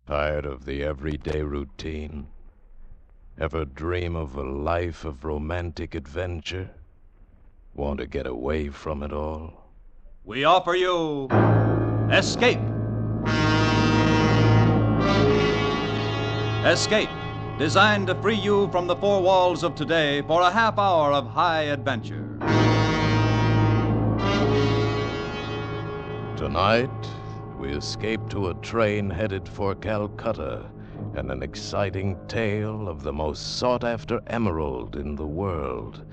Tired of the everyday routine? Ever dream of a life of romantic adventure? Want to get away from it all? We offer you Escape. Escape, designed to free you from the four walls of today for a half hour of high adventure. Tonight, we escape to a train headed for Calcutta and an exciting tale of the most sought-after emerald in the world,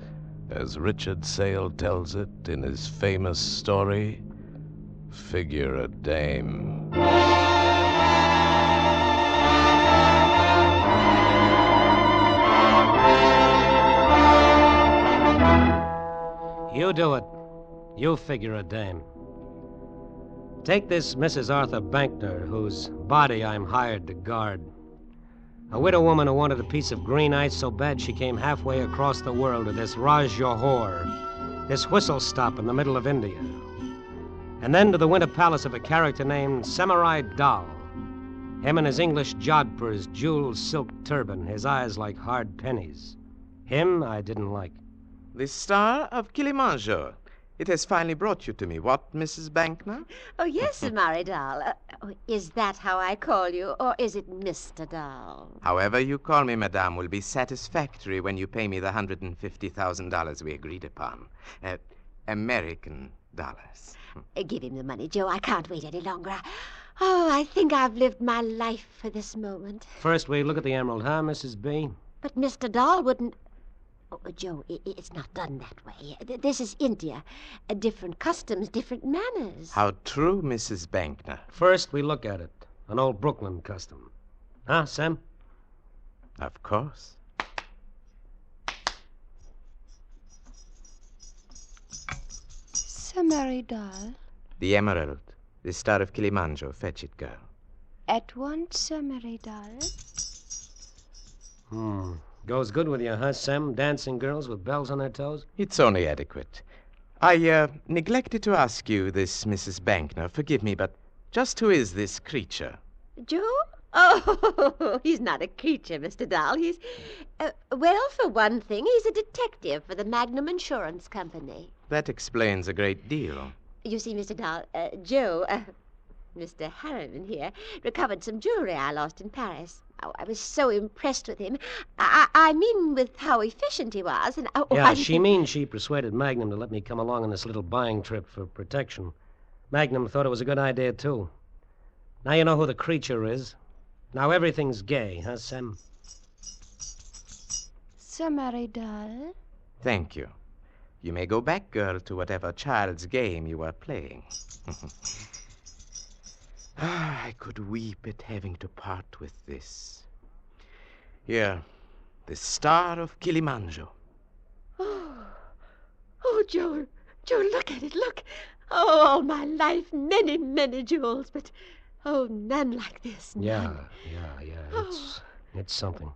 as Richard Sale tells it in his famous story, Figure a Dame. You do it. You figure a dame. Take this Mrs. Arthur Bankner, whose body I'm hired to guard. A widow woman who wanted a piece of green ice so bad she came halfway across the world to this Raj Johor, this whistle stop in the middle of India. And then to the winter palace of a character named Samurai Dal. Him and his English jodhpur's jeweled silk turban, his eyes like hard pennies. Him I didn't like. The star of Kilimanjaro. It has finally brought you to me. What, Mrs. Bankner? Oh, yes, Samurai Dal. Is that how I call you, or is it Mr. Dal? However you call me, madame, will be satisfactory when you pay me the $150,000 we agreed upon. American dollars. Give him the money, Joe. I can't wait any longer. Oh, I think I've lived my life for this moment. First we look at the emerald, huh, Mrs. B? But Mr. Dahl wouldn't... Oh, Joe, it's not done that way. This is India. Different customs, different manners. How true, Mrs. Bankner. First we look at it. An old Brooklyn custom. Huh, Sam? Of course. Samurai Dal. The emerald. The star of Kilimanjaro. Fetch it, girl. At once, Samurai Dal. Goes good with you, huh, Sam? Dancing girls with bells on their toes? It's only adequate. I neglected to ask you this, Mrs. Bankner. Forgive me, but just who is this creature? Joe? Oh, he's not a creature, Mr. Dahl. He's... well, for one thing, he's a detective for the Magnum Insurance Company. That explains a great deal. You see, Mr. Dahl, Joe, Mr. Harriman here, recovered some jewelry I lost in Paris. Oh, I was so impressed with him. I mean with how efficient he was. And yeah, she means she persuaded Magnum to let me come along on this little buying trip for protection. Magnum thought it was a good idea, too. Now you know who the creature is. Now everything's gay, huh, Sam? Samurai Dal. Thank you. You may go back, girl, to whatever child's game you are playing. I could weep at having to part with this. Here, the star of Kilimanjaro. Oh, Joe, look at it, look. Oh, all my life, many, many jewels, but, oh, none like this. None. Yeah. It's something.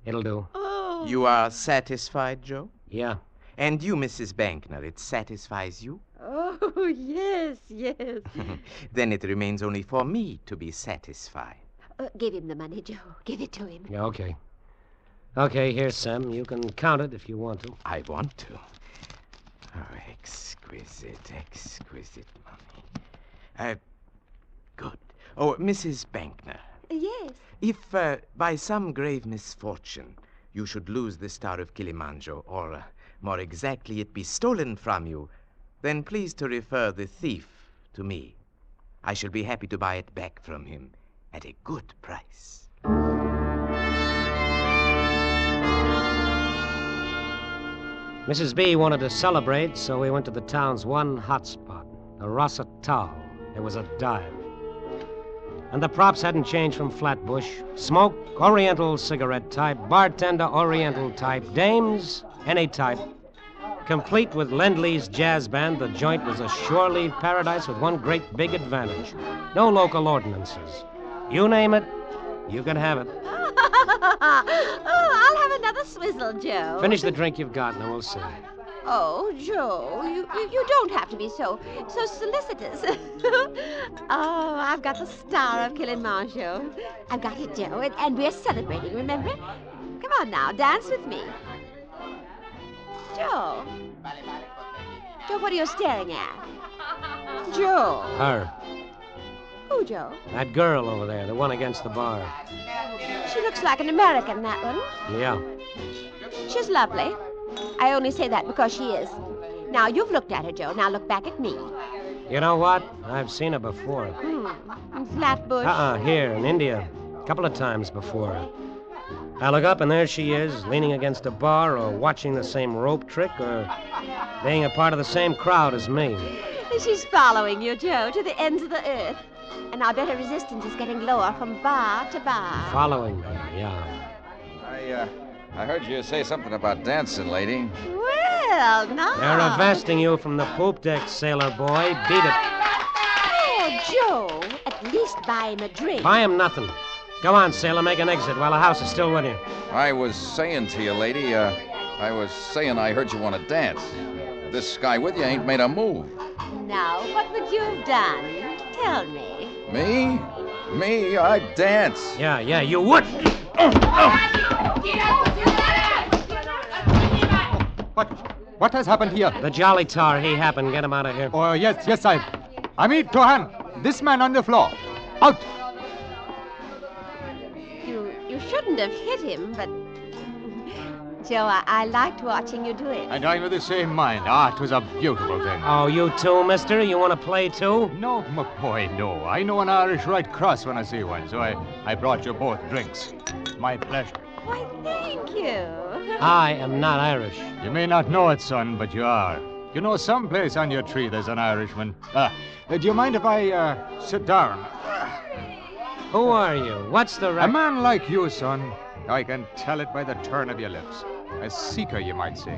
It'll do. Oh. You are satisfied, Joe? Yeah. And you, Mrs. Bankner, it satisfies you? Oh, yes. Then it remains only for me to be satisfied. Give him the money, Joe. Give it to him. Yeah, okay. Okay, here, Sam. You can count it if you want to. I want to. Oh, exquisite money. Good. Oh, Mrs. Bankner. Yes. If, by some grave misfortune, you should lose the star of Kilimanjaro, or, more exactly, it be stolen from you, then please to refer the thief to me. I shall be happy to buy it back from him at a good price. Mrs. B wanted to celebrate, so we went to the town's one hot spot, the Rasa Tal. It was a dive. And the props hadn't changed from Flatbush. Smoke, Oriental cigarette type, bartender, Oriental type, dames, any type. Complete with Lend-Lease jazz band, the joint was a shore-leave paradise with one great big advantage. No local ordinances. You name it, you can have it. Oh, I'll have another swizzle, Joe. Finish the drink you've got, and we'll see. Oh, Joe, you don't have to be so solicitous. Oh, I've got the star of Kilimanjaro. I've got it, Joe, and we're celebrating, remember? Come on now, dance with me. Joe. Joe, what are you staring at? Joe. Her. Who, Joe? That girl over there, the one against the bar. She looks like an American, that one. Yeah. She's lovely. I only say that because she is. Now, you've looked at her, Joe. Now look back at me. You know what? I've seen her before. In Flatbush? Here in India. A couple of times before. I look up and there she is, leaning against a bar or watching the same rope trick or being a part of the same crowd as me. She's following you, Joe, to the ends of the earth. And I bet her resistance is getting lower from bar to bar. Following me, yeah. I heard you say something about dancing, lady. Well, now. They're arresting you from the poop deck, sailor boy. Beat it. Oh, Joe, at least buy him a drink. Buy him nothing. Go on, sailor, make an exit while the house is still with you. I was saying to you, lady, I heard you want to dance. This guy with you ain't made a move. Now, what would you have done? Tell me. Me? Me? I'd dance. Yeah, you would. What has happened here? The Jolly Tar, he happened. Get him out of here. Oh, yes, Sahib. Amit, Tohan, this man on the floor. Out! You shouldn't have hit him, but... Joe, I liked watching you do it. And I'm of the same mind. Ah, it was a beautiful thing. Oh, you too, mister? You want to play too? No, McBoy, no. I know an Irish Red Cross when I see one, so I brought you both drinks. My pleasure. Why, thank you. I am not Irish. You may not know it, son, but you are. You know, someplace on your tree there's an Irishman. Do you mind if I sit down? Who are you? What's the A man like you, son. I can tell it by the turn of your lips. A seeker, you might say.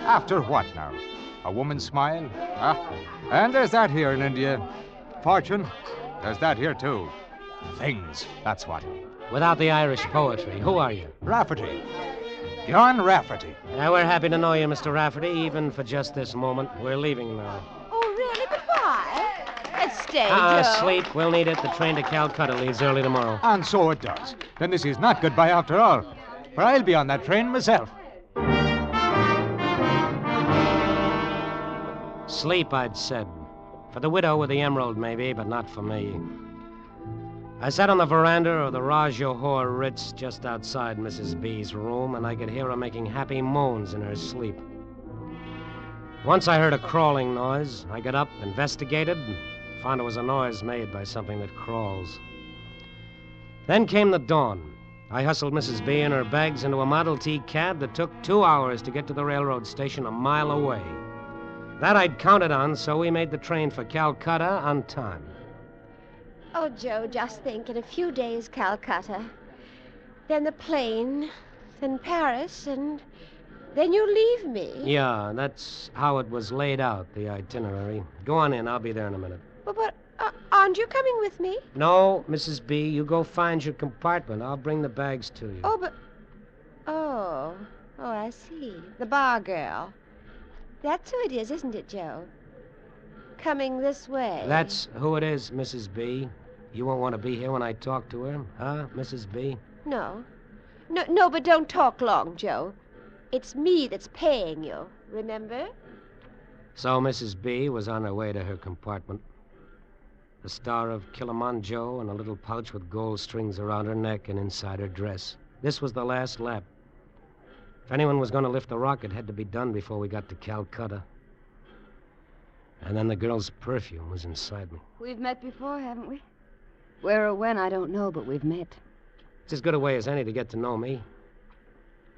After what now? A woman's smile? And there's that here in India. Fortune? There's that here, too. Things, that's what. Without the Irish poetry, who are you? Rafferty. John Rafferty. We're happy to know you, Mr. Rafferty, even for just this moment. We're leaving now. Oh, really? But why? Let's stay, Joe. Sleep. We'll need it. The train to Calcutta leaves early tomorrow. And so it does. Then this is not goodbye after all. For I'll be on that train myself. Sleep, I'd said. For the widow with the emerald, maybe, but not for me. I sat on the veranda of the Raj Johor Ritz just outside Mrs. B's room, and I could hear her making happy moans in her sleep. Once I heard a crawling noise. I got up, investigated, and found it was a noise made by something that crawls. Then came the dawn. I hustled Mrs. B and her bags into a Model T cab that took 2 hours to get to the railroad station a mile away. That I'd counted on, so we made the train for Calcutta on time. Oh, Joe, just think, in a few days, Calcutta. Then the plane, then Paris, and then you leave me. Yeah, that's how it was laid out, the itinerary. Go on in, I'll be there in a minute. But aren't you coming with me? No, Mrs. B, you go find your compartment. I'll bring the bags to you. Oh, but... Oh, I see. The bar girl. That's who it is, isn't it, Joe? Coming this way. That's who it is, Mrs. B. You won't want to be here when I talk to her, huh, Mrs. B? No, but don't talk long, Joe. It's me that's paying you, remember? So Mrs. B was on her way to her compartment. The star of Kilimanjaro and a little pouch with gold strings around her neck and inside her dress. This was the last lap. If anyone was going to lift the rocket, it had to be done before we got to Calcutta. And then the girl's perfume was inside me. We've met before, haven't we? Where or when, I don't know, but we've met. It's as good a way as any to get to know me.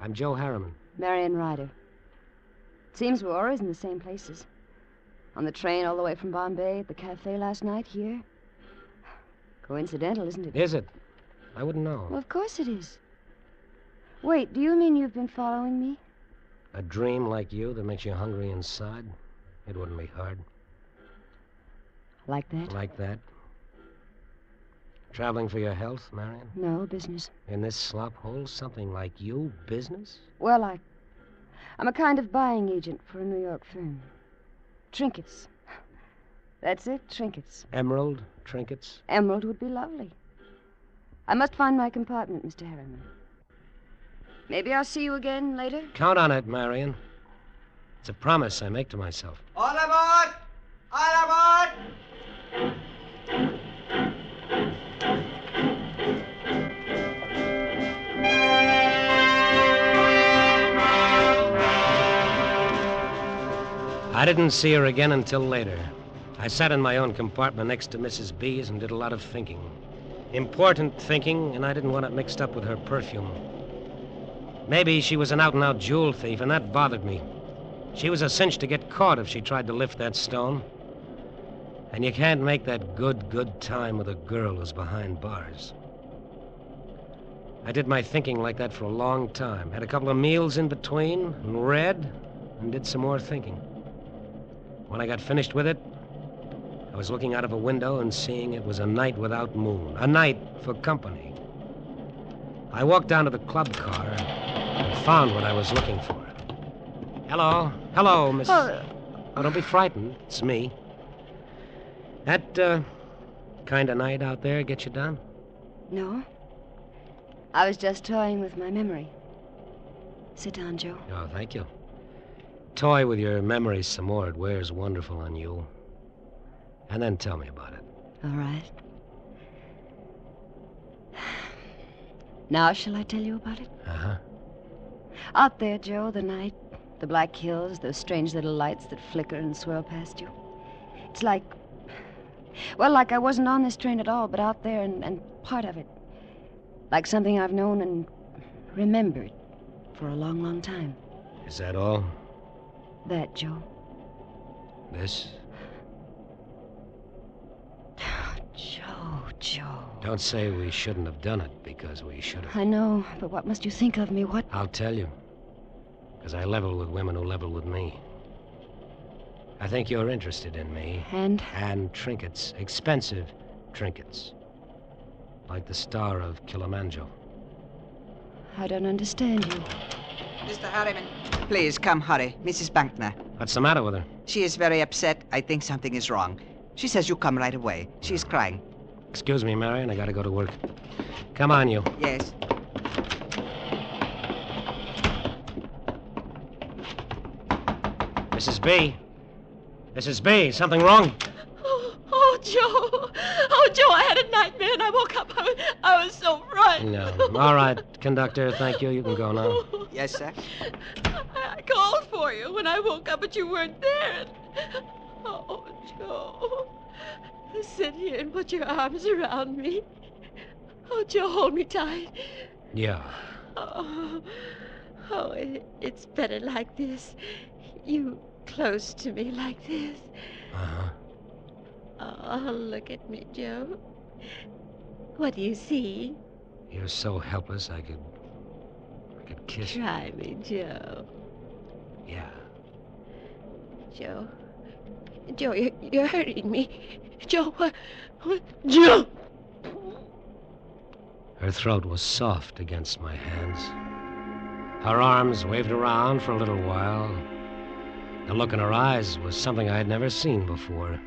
I'm Joe Harriman. Marion Ryder. Seems we're always in the same places. On the train all the way from Bombay, at the cafe last night, here. Coincidental, isn't it? Is it? I wouldn't know. Well, of course it is. Wait, do you mean you've been following me? A dream like you that makes you hungry inside? It wouldn't be hard. Like that? Like that. Traveling for your health, Marion? No, business. In this slop hole, something like you, business? Well, I'm a kind of buying agent for a New York firm. Trinkets. That's it, trinkets. Emerald trinkets? Emerald would be lovely. I must find my compartment, Mr. Harriman. Maybe I'll see you again later? Count on it, Marion. It's a promise I make to myself. All aboard! All aboard! I didn't see her again until later. I sat in my own compartment next to Mrs. B's and did a lot of thinking. Important thinking, and I didn't want it mixed up with her perfume. Maybe she was an out-and-out jewel thief, and that bothered me. She was a cinch to get caught if she tried to lift that stone. And you can't make that good time with a girl who's behind bars. I did my thinking like that for a long time. Had a couple of meals in between, and read, and did some more thinking. When I got finished with it, I was looking out of a window and seeing it was a night without moon. A night for company. I walked down to the club car and found what I was looking for. Hello, Miss... Oh, don't be frightened. It's me. That, kind of night out there get you down? No. I was just toying with my memory. Sit down, Joe. Oh, thank you. Toy with your memory some more. It wears wonderful on you. And then tell me about it. All right. Now shall I tell you about it? Uh-huh. Out there, Joe, the night, the black hills, those strange little lights that flicker and swirl past you. It's like... Well, like I wasn't on this train at all, but out there and part of it. Like something I've known and remembered for a long, long time. Is that all? That, Joe. This? Joe. Don't say we shouldn't have done it, because we should have. I know, but what must you think of me? What? I'll tell you. Because I level with women who level with me. I think you're interested in me. And? And trinkets. Expensive trinkets. Like the star of Kilimanjaro. I don't understand you. Mr. Harriman, please come, hurry. Mrs. Bankner. What's the matter with her? She is very upset. I think something is wrong. She says you come right away. She is crying. Excuse me, Marion. I gotta go to work. Come on, you. Yes. Mrs. B. Mrs. B, something wrong? Oh, Joe. Oh, Joe, I had a nightmare and I woke up. I was so frightened. No. All right, conductor, thank you. You can go now. Yes, sir. I called for you when I woke up, but you weren't there. Oh, Joe. Sit here and put your arms around me. Oh, Joe, hold me tight. Yeah. Oh, it's better like this. You close to me like this. Uh-huh. Oh, look at me, Joe. What do you see? You're so helpless, I could kiss you. Try me, Joe. Yeah. Joe. Joe, you're hurting me. Joe, what? Joe! Her throat was soft against my hands. Her arms waved around for a little while. The look in her eyes was something I had never seen before.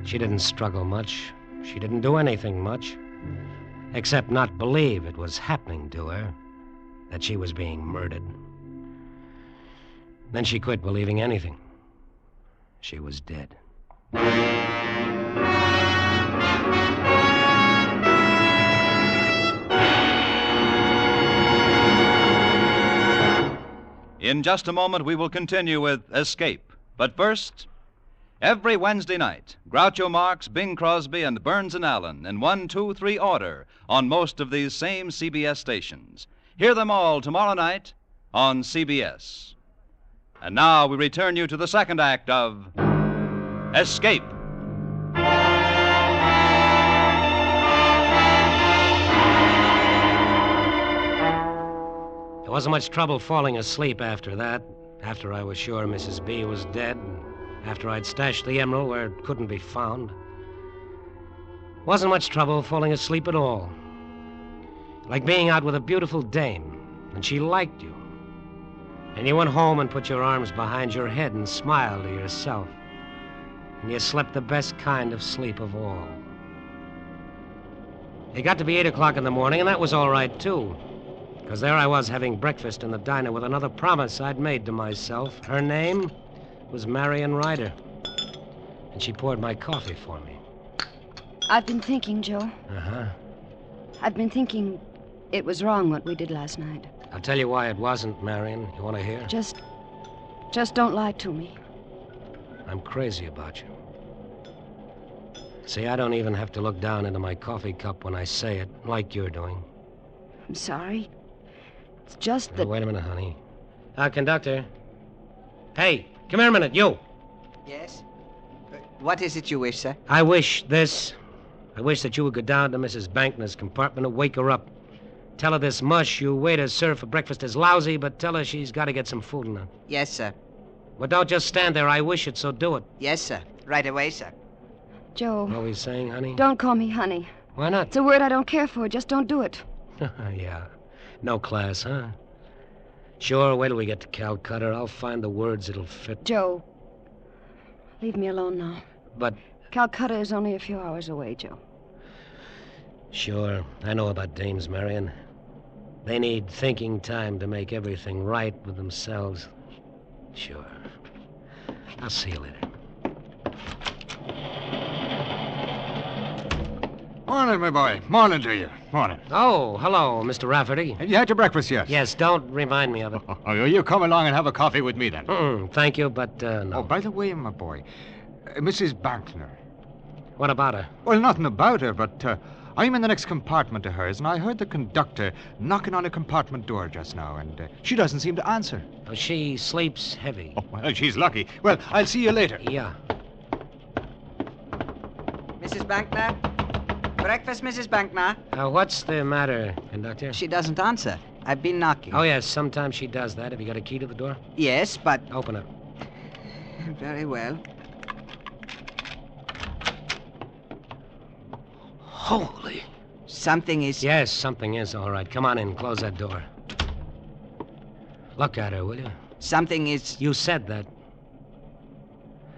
She didn't struggle much. She didn't do anything much. Except not believe it was happening to her. That she was being murdered. Then she quit believing anything. She was dead. In just a moment, we will continue with Escape. But first, every Wednesday night, Groucho Marx, Bing Crosby, and Burns and Allen in 1, 2, 3 order on most of these same CBS stations. Hear them all tomorrow night on CBS. And now we return you to the second act of Escape. There wasn't much trouble falling asleep after that. After I was sure Mrs. B was dead. And after I'd stashed the emerald where it couldn't be found. Wasn't much trouble falling asleep at all. Like being out with a beautiful dame. And she liked you. And you went home and put your arms behind your head and smiled to yourself. And you slept the best kind of sleep of all. It got to be 8 o'clock in the morning, and that was all right, too. Because there I was having breakfast in the diner with another promise I'd made to myself. Her name was Marion Ryder. And she poured my coffee for me. I've been thinking, Joe. Uh-huh. I've been thinking it was wrong what we did last night. I'll tell you why it wasn't, Marion. You want to hear? Just don't lie to me. I'm crazy about you. See, I don't even have to look down into my coffee cup when I say it, like you're doing. I'm sorry. It's just that... Wait a minute, honey. Conductor. Hey, come here a minute, you. Yes? What is it you wish, sir? I wish this. I wish that you would go down to Mrs. Bankner's compartment and wake her up. Tell her this mush you waiters serve for breakfast is lousy, but tell her she's got to get some food in her. Yes, sir. But don't just stand there. I wish it, so do it. Yes, sir. Right away, sir. Joe. What are we saying, honey? Don't call me honey. Why not? It's a word I don't care for. Just don't do it. Yeah. No class, huh? Sure, wait till we get to Calcutta. I'll find the words that'll fit. Joe, leave me alone now. But... Calcutta is only a few hours away, Joe. Sure. I know about dames, Marion. They need thinking time to make everything right with themselves. Sure. I'll see you later. Morning, my boy. Morning to you. Morning. Oh, hello, Mr. Rafferty. Have you had your breakfast yet? Yes, don't remind me of it. Oh, you come along and have a coffee with me, then. Thank you, but no. Oh, by the way, my boy, Mrs. Bankner. What about her? Well, nothing about her, but I'm in the next compartment to hers, and I heard the conductor knocking on a compartment door just now, and she doesn't seem to answer. Oh, she sleeps heavy. Oh, well, she's lucky. Well, I'll see you later. Yeah. Mrs. Bankner? Breakfast, Mrs. Bankner? What's the matter, conductor? She doesn't answer. I've been knocking. Oh, yes, sometimes she does that. Have you got a key to the door? Yes, but... Open it. Very well. Holy... Something is... Yes, something is, all right. Come on in. Close that door. Look at her, will you? Something is... You said that.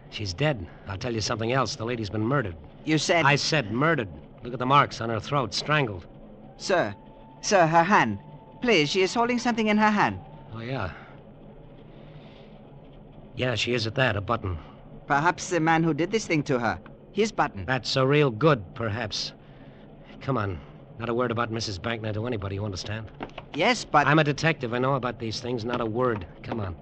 She's dead. I'll tell you something else. The lady's been murdered. You said... I said murdered. Look at the marks on her throat. Strangled. Sir, her hand. Please, she is holding something in her hand. Oh, yeah. Yeah, she is at that, a button. Perhaps the man who did this thing to her. His button. That's a real good, perhaps. Come on. Not a word about Mrs. Bankner to anybody, you understand? Yes, but... I'm a detective. I know about these things. Not a word. Come on.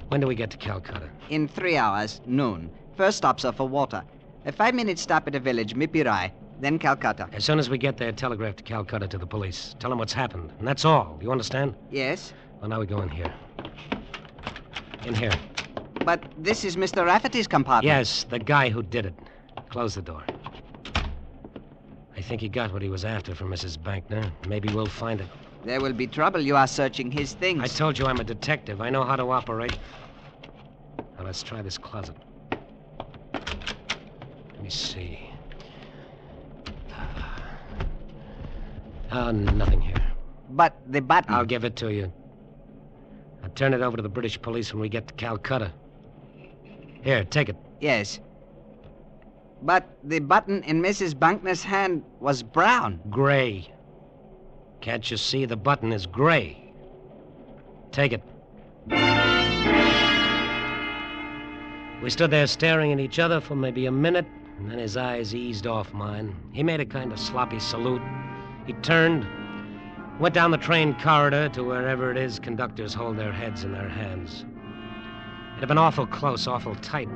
When do we get to Calcutta? In 3 hours, noon. First stops are for water. A 5-minute stop at a village, Mipirai, then Calcutta. As soon as we get there, telegraph to Calcutta to the police. Tell them what's happened. And that's all. You understand? Yes. Well, now we go in here. In here. But this is Mr. Rafferty's compartment. Yes, the guy who did it. Close the door. I think he got what he was after from Mrs. Bankner. Maybe we'll find it. There will be trouble. You are searching his things. I told you I'm a detective. I know how to operate. Now, let's try this closet. Let me see. Nothing here. But the button... I'll give it to you. I'll turn it over to the British police when we get to Calcutta. Here, take it. Yes. But the button in Mrs. Bankner's hand was brown. Gray. Can't you see the button is gray? Take it. We stood there staring at each other for maybe a minute, and then his eyes eased off mine. He made a kind of sloppy salute. He turned, went down the train corridor to wherever it is conductors hold their heads in their hands. It had been awful close, awful tight.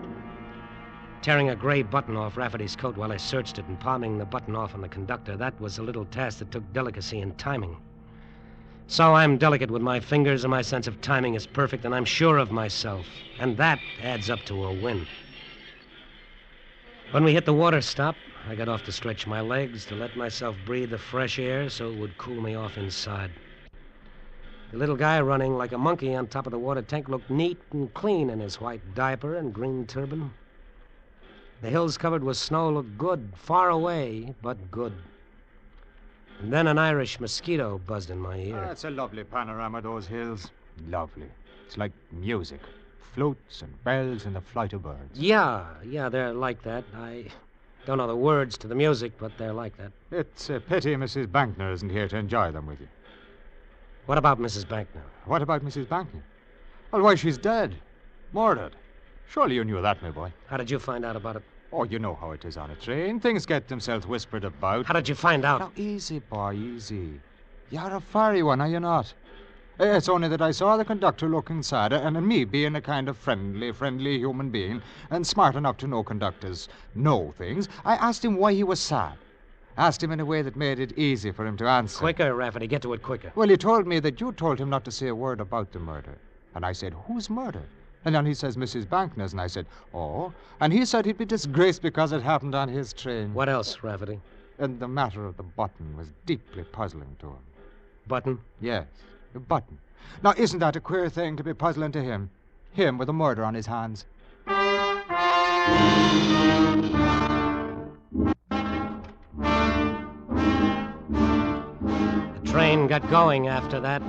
Tearing a gray button off Rafferty's coat while I searched it and palming the button off on the conductor, that was a little task that took delicacy and timing. So I'm delicate with my fingers, and my sense of timing is perfect, and I'm sure of myself. And that adds up to a win. When we hit the water stop, I got off to stretch my legs, to let myself breathe the fresh air so it would cool me off inside. The little guy running like a monkey on top of the water tank looked neat and clean in his white diaper and green turban. The hills covered with snow looked good, far away, but good. And then an Irish mosquito buzzed in my ear. That's a lovely panorama, those hills. Lovely. It's like music. Flutes and bells and the flight of birds. Yeah, they're like that. I don't know the words to the music, but they're like that. It's a pity Mrs. Bankner isn't here to enjoy them with you. What about Mrs. Bankner? What about Mrs. Bankner? Well, why, she's dead. Murdered. Surely you knew that, my boy. How did you find out about it? Oh, you know how it is on a train. Things get themselves whispered about. How did you find out? Now, easy, boy, easy. You're a fiery one, are you not? It's only that I saw the conductor looking sad, and me being a kind of friendly human being, and smart enough to know conductors know things, I asked him why he was sad. Asked him in a way that made it easy for him to answer. Quicker, Rafferty. Get to it quicker. Well, he told me that you told him not to say a word about the murder. And I said, whose murder? And then he says, Mrs. Bankner's, and I said, oh. And he said he'd be disgraced because it happened on his train. What else, Rafferty? And the matter of the button was deeply puzzling to him. Button? Yes, the button. Now, isn't that a queer thing to be puzzling to him? Him with a murder on his hands. The train got going after that.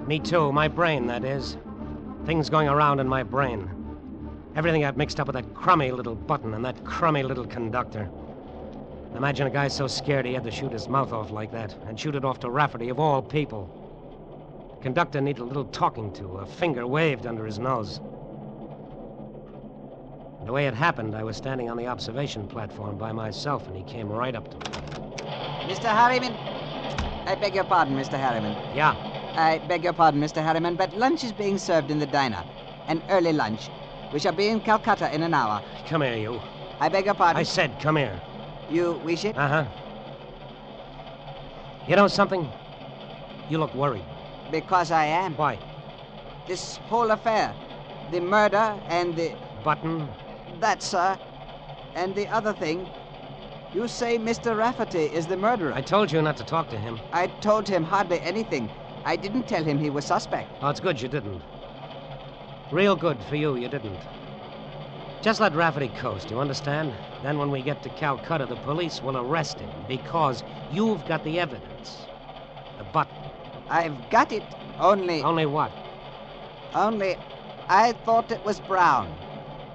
Me too, my brain, that is. Things going around in my brain. Everything got mixed up with that crummy little button and that crummy little conductor. Imagine a guy so scared he had to shoot his mouth off like that, and shoot it off to Rafferty, of all people. The conductor needed a little talking to, a finger waved under his nose. The way it happened, I was standing on the observation platform by myself, and he came right up to me. Mr. Harriman? I beg your pardon, Mr. Harriman. Yeah? I beg your pardon, Mr. Harriman, but lunch is being served in the diner. An early lunch. We shall be in Calcutta in an hour. Come here, you. I beg your pardon? I said come here. You wish it? Uh-huh. You know something? You look worried. Because I am. Why? This whole affair. The murder and the... Button? That, sir. And the other thing. You say Mr. Rafferty is the murderer. I told you not to talk to him. I told him hardly anything. I didn't tell him he was suspect. Oh, it's good you didn't. Real good for you didn't. Just let Rafferty coast, you understand? Then when we get to Calcutta, the police will arrest him because you've got the evidence. The button. I've got it, only... Only what? Only I thought it was brown.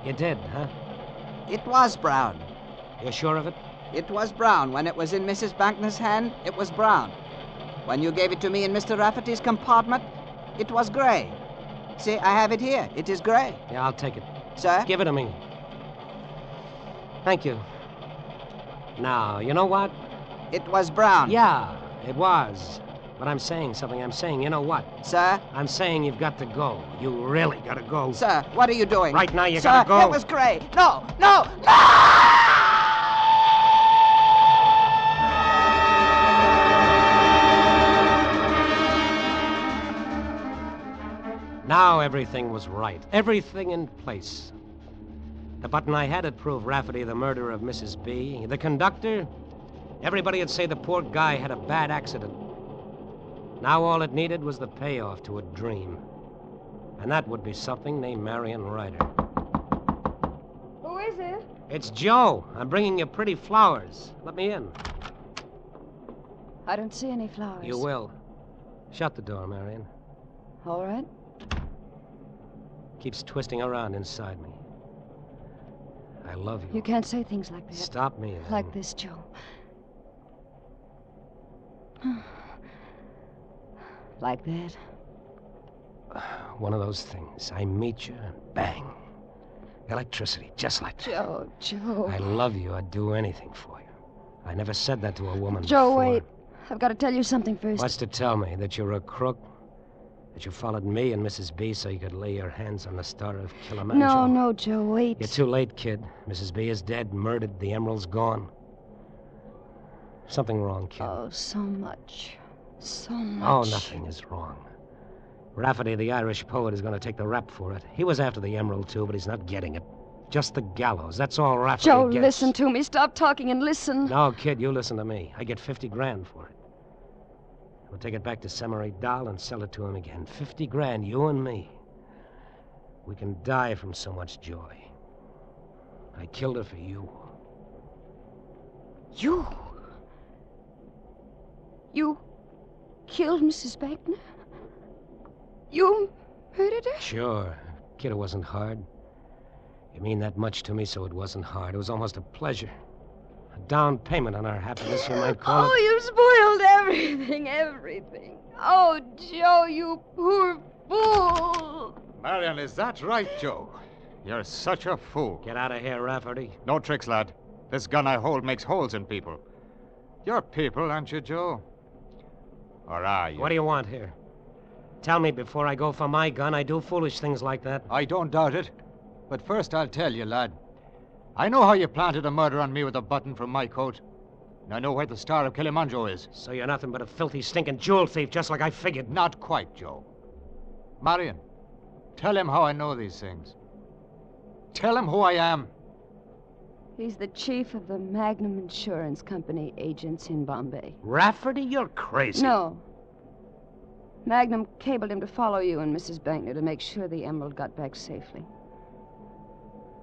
You did, huh? It was brown. You're sure of it? It was brown. When it was in Mrs. Bankner's hand, it was brown. When you gave it to me in Mr. Rafferty's compartment, it was gray. See, I have it here. It is gray. Yeah, I'll take it. Sir? Give it to me. Thank you. Now, you know what? It was brown. Yeah, it was. But I'm saying something. I'm saying, you know what? Sir? I'm saying you've got to go. You really got to go. Sir, what are you doing? Right now, you Sir, got to go. It was gray. No, no, no! Now everything was right. Everything in place. The button I had proved Rafferty the murderer of Mrs. B. The conductor, everybody would say the poor guy had a bad accident. Now all it needed was the payoff to a dream. And that would be something named Marion Ryder. Who is it? It's Joe. I'm bringing you pretty flowers. Let me in. I don't see any flowers. You will. Shut the door, Marion. All right. Keeps twisting around inside me. I love you. You can't say things like that. Stop me, then. Like this, Joe. Like that. One of those things. I meet you, and bang. Electricity, just like that. Joe. I love you. I'd do anything for you. I never said that to a woman Joe, before. wait. I've got to tell you something first. What's to tell me? That you're a crook? That you followed me and Mrs. B so you could lay your hands on the star of Kilimanjaro? No, Joe, wait. You're too late, kid. Mrs. B is dead, murdered. The emerald's gone. Something wrong, kid. Oh, so much. So much. Oh, nothing is wrong. Rafferty, the Irish poet, is going to take the rap for it. He was after the emerald, too, but he's not getting it. Just the gallows. That's all Rafferty Joe, gets. listen to me. Stop talking and listen. No, kid, you listen to me. I get $50,000 for it. We'll take it back to Semery Dahl and sell it to him again. $50,000, you and me. We can die from so much joy. I killed her for you. You? You killed Mrs. Bankner? You murdered her? Sure. Kid, it wasn't hard. You mean that much to me, so it wasn't hard. It was almost a pleasure. A down payment on our happiness, you might call it. Oh, you spoiled everything, everything. Oh, Joe, you poor fool. Marion, is that right, Joe? You're such a fool. Get out of here, Rafferty. No tricks, lad. This gun I hold makes holes in people. You're people, aren't you, Joe? Or are you? What do you want here? Tell me before I go for my gun I do foolish things like that. I don't doubt it. But first I'll tell you, lad. I know how you planted a murder on me with a button from my coat. And I know where the Star of Kilimanjaro is. So you're nothing but a filthy, stinking jewel thief, just like I figured. Not quite, Joe. Marion, tell him how I know these things. Tell him who I am. He's the chief of the Magnum Insurance Company agents in Bombay. Rafferty, you're crazy. No. Magnum cabled him to follow you and Mrs. Bankner to make sure the emerald got back safely.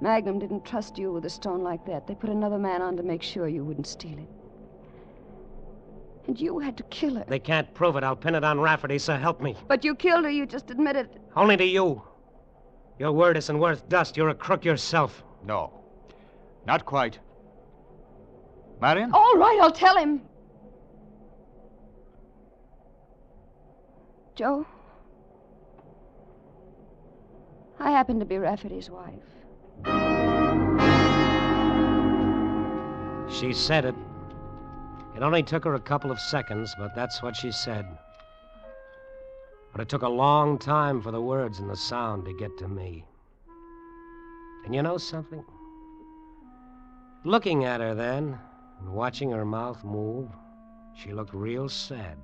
Magnum didn't trust you with a stone like that. They put another man on to make sure you wouldn't steal it. And you had to kill her. They can't prove it. I'll pin it on Rafferty, so help me. But you killed her. You just admitted it. Only to you. Your word isn't worth dust. You're a crook yourself. No. Not quite. Marion? All right, I'll tell him. Joe, I happen to be Rafferty's wife. She said it. It only took her a couple of seconds, but that's what she said. But it took a long time for the words and the sound to get to me. And you know something? Looking at her then, and watching her mouth move, she looked real sad,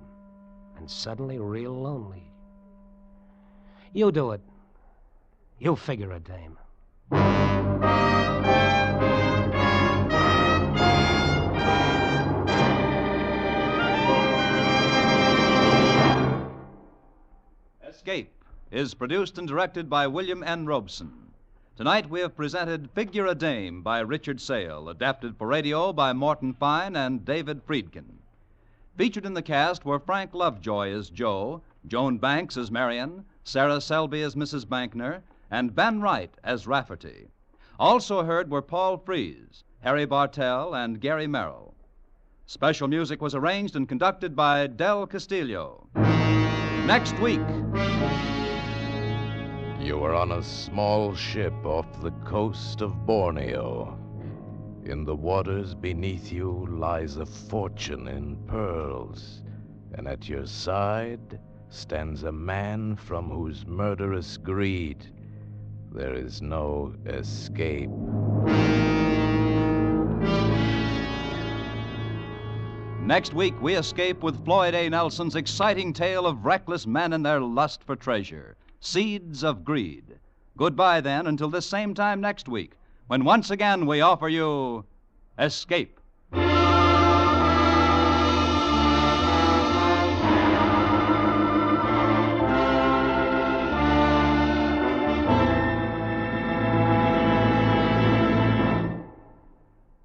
and suddenly real lonely. You do it. You figure it, dame. Escape is produced and directed by William N. Robeson. Tonight we have presented Figure a Dame by Richard Sale, adapted for radio by Morton Fine and David Friedkin. Featured in the cast were Frank Lovejoy as Joe, Joan Banks as Marion, Sarah Selby as Mrs. Bankner, and Ben Wright as Rafferty. Also heard were Paul Frees, Harry Bartell, and Gary Merrill. Special music was arranged and conducted by Del Castillo. Next week. You are on a small ship off the coast of Borneo. In the waters beneath you lies a fortune in pearls, and at your side stands a man from whose murderous greed there is no escape. Next week, we escape with Floyd A. Nelson's exciting tale of reckless men and their lust for treasure, Seeds of Greed. Goodbye, then, until this same time next week, when once again we offer you Escape.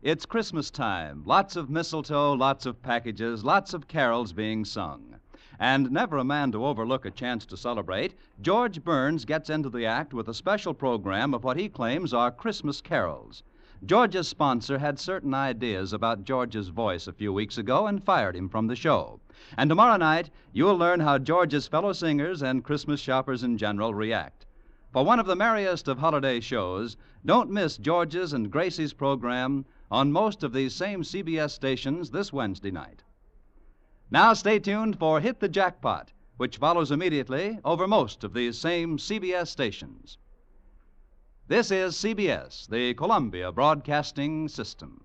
It's Christmas time. Lots of mistletoe, lots of packages, lots of carols being sung. And never a man to overlook a chance to celebrate, George Burns gets into the act with a special program of what he claims are Christmas carols. George's sponsor had certain ideas about George's voice a few weeks ago and fired him from the show. And tomorrow night, you'll learn how George's fellow singers and Christmas shoppers in general react. For one of the merriest of holiday shows, don't miss George's and Gracie's program on most of these same CBS stations this Wednesday night. Now stay tuned for Hit the Jackpot, which follows immediately over most of these same CBS stations. This is CBS, the Columbia Broadcasting System.